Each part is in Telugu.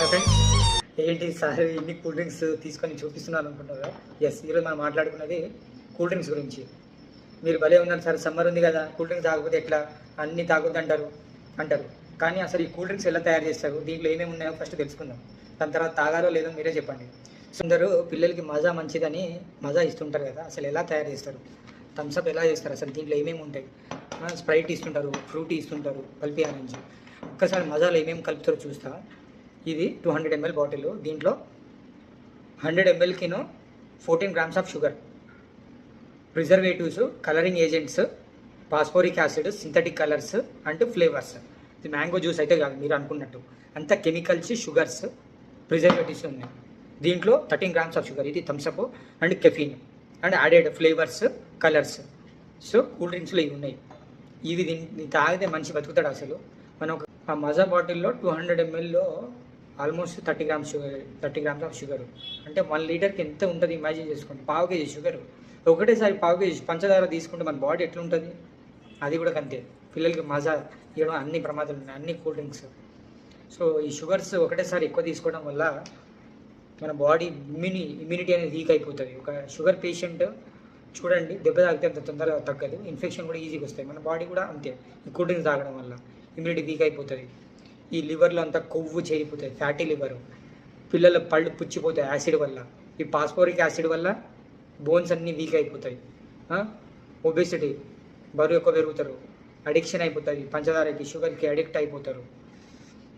ఫ్రెండ్స్, ఏంటి సార్ ఇన్ని కూల్ డ్రింక్స్ తీసుకొని చూపిస్తున్నాను అనుకుంటారా? ఎస్, ఈరోజు మనం మాట్లాడుకున్నది కూల్ డ్రింక్స్ గురించి. మీరు భలే ఉన్నారు సార్, సమ్మర్ ఉంది కదా, కూల్ డ్రింక్స్ తాగకపోతే ఎట్లా, అన్నీ తాగొద్దు అంటారు. కానీ అసలు ఈ కూల్ డ్రింక్స్ ఎలా తయారు చేస్తారు, దీంట్లో ఏమేమి ఉన్నాయో ఫస్ట్ తెలుసుకుందాం. దాని తర్వాత తాగాలో లేదో మీరే చెప్పండి. కొందరు పిల్లలకి మజా మంచిదని మజా ఇస్తుంటారు కదా, అసలు ఎలా తయారు చేస్తారు, థమ్స్అప్ ఎలా చేస్తారు, అసలు దీంట్లో ఏమేమి ఉంటాయి? స్ప్రైట్ ఇస్తుంటారు, ఫ్రూటీ ఇస్తుంటారు, కల్పి ఆరెంజ్. ఒక్కసారి మజాలో ఏమేమి కలుపుతారో చూస్తా. ఇది 200 ml బాటిల్. దీంట్లో 100 mlకిను 14 grams of sugar, preservatives, colouring agents, phosphoric acid, synthetic colours and flavours. ఇది మ్యాంగో జ్యూస్ అయితే కాదు మీరు అనుకున్నట్టు, అంతా కెమికల్స్, షుగర్స్, ప్రిజర్వేటివ్స్ ఉన్నాయి. దీంట్లో 13 grams ఆఫ్ షుగర్. ఇది Thums Up and caffeine and added flavours, colours. So cool డ్రింక్స్లో ఇవి ఉన్నాయి. ఇవి దీన్ని తాగితే మనిషి బతుకుతాడు అసలు. మనం ఆ మజా బాటిల్లో 200 mlలో ఆల్మోస్ట్ 30 grams ఆఫ్ షుగర్. అంటే 1 లీటర్కి ఎంత ఉంటుంది ఇమాజిన్ చేసుకోండి. పావు కేజీ షుగర్, ఒకటేసారి పావు కేజీ పంచదార తీసుకుంటే మన బాడీ ఎట్లుంటుంది? అది కూడా అంతే. పిల్లలకి మజా ఇవ్వడం అన్ని ప్రమాదాలు ఉన్నాయి, అన్ని కూల్ డ్రింక్స్. సో ఈ షుగర్స్ ఒకటేసారి ఎక్కువ తీసుకోవడం వల్ల మన బాడీ ఇమ్యూనిటీ అనేది వీక్ అయిపోతుంది. ఒక షుగర్ పేషెంట్ చూడండి, దెబ్బ తాగితే అంత తొందరగా తగ్గదు, ఇన్ఫెక్షన్ కూడా ఈజీగా వస్తాయి. మన బాడీ కూడా అంతే, ఈ కూల్ డ్రింక్స్ తాగడం వల్ల ఇమ్యూనిటీ వీక్ అయిపోతుంది. ఈ లివర్లో అంతా కొవ్వు చేరిపోతుంది, ఫ్యాటీ లివర్. పిల్లల పళ్ళు పుచ్చిపోతాయి యాసిడ్ వల్ల. ఈ ఫాస్ఫోరిక్ యాసిడ్ వల్ల బోన్స్ అన్నీ వీక్ అయిపోతాయి. ఒబేసిటీ, బరువు ఎక్కువ పెరుగుతారు, అడిక్షన్ అయిపోతుంది, పంచదారకి, షుగర్కి అడిక్ట్ అయిపోతారు.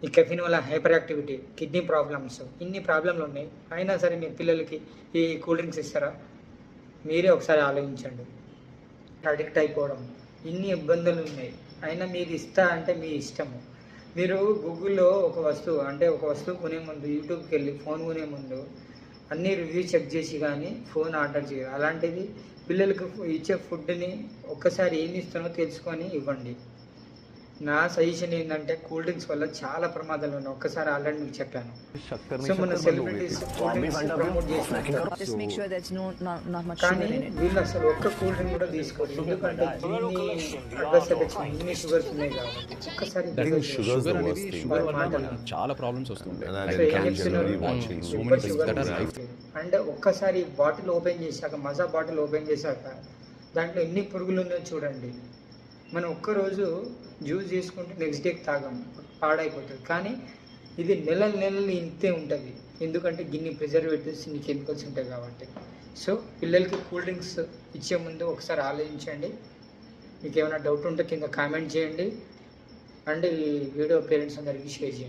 ఈ కెఫిన్ వల్ల హైపర్ యాక్టివిటీ, కిడ్నీ ప్రాబ్లమ్స్, ఇన్ని ప్రాబ్లంలు ఉన్నాయి. అయినా సరే మీరు పిల్లలకి ఈ కూల్ డ్రింక్స్ ఇస్తారా? మీరే ఒకసారి ఆలోచించండి. అడిక్ట్ అయిపోవడం, ఇన్ని ఇబ్బందులు ఉన్నాయి, అయినా మీరు ఇస్తా అంటే మీ ఇష్టము. మీరు గూగుల్లో ఒక వస్తువు కొనే ముందు, యూట్యూబ్కి వెళ్ళి ఫోన్ కొనే ముందు అన్ని రివ్యూ చెక్ చేసి కానీ ఫోన్ ఆర్డర్ చేయాలి. అలాంటిది పిల్లలకు ఇచ్చే ఫుడ్ని ఒక్కసారి ఏమి ఇస్తానో తెలుసుకొని ఇవ్వండి. నా సజెషన్ ఏంటంటే కూల్ డ్రింక్స్ వల్ల చాలా ప్రమాదాలు ఉన్నాయి. ఒక్కసారి ఆల్రెడీ మీకు చెప్పాను. సో మన సెలబ్రిటీస్ కూల్ డ్రింక్స్ ప్రమోట్ చేస్తున్నారు, కానీ వీళ్ళు అసలు ఒక్క కూల్ డ్రింక్ కూడా తీసుకోరు. ఎందుకంటే ఇన్ని షుగర్స్ ఉన్నాయి కాబట్టి. ఒక్కసారి చాలా ప్రాబ్లమ్స్ వస్తుంటాయి. అంటే ఒక్కసారి బాటిల్ ఓపెన్ చేశాక, మజా బాటిల్ ఓపెన్ చేశాక దాంట్లో ఎన్ని పురుగులు ఉన్నాయో చూడండి. మనం ఒక్కరోజు జ్యూస్ చేసుకుంటే నెక్స్ట్ డేకి తాగం, పాడైపోతుంది. కానీ ఇది నెలలు ఇంతే ఉంటుంది, ఎందుకంటే గిన్ని ప్రిజర్వేటివ్స్, ఇన్ని కెమికల్స్ ఉంటాయి కాబట్టి. సో పిల్లలకి కూల్ డ్రింక్స్ ఇచ్చే ముందు ఒకసారి ఆలోచించండి. మీకు ఏమైనా డౌట్ ఉంటే కింద కామెంట్ చేయండి, అండ్ ఈ వీడియో పేరెంట్స్ అందరికీ షేర్ చేయండి.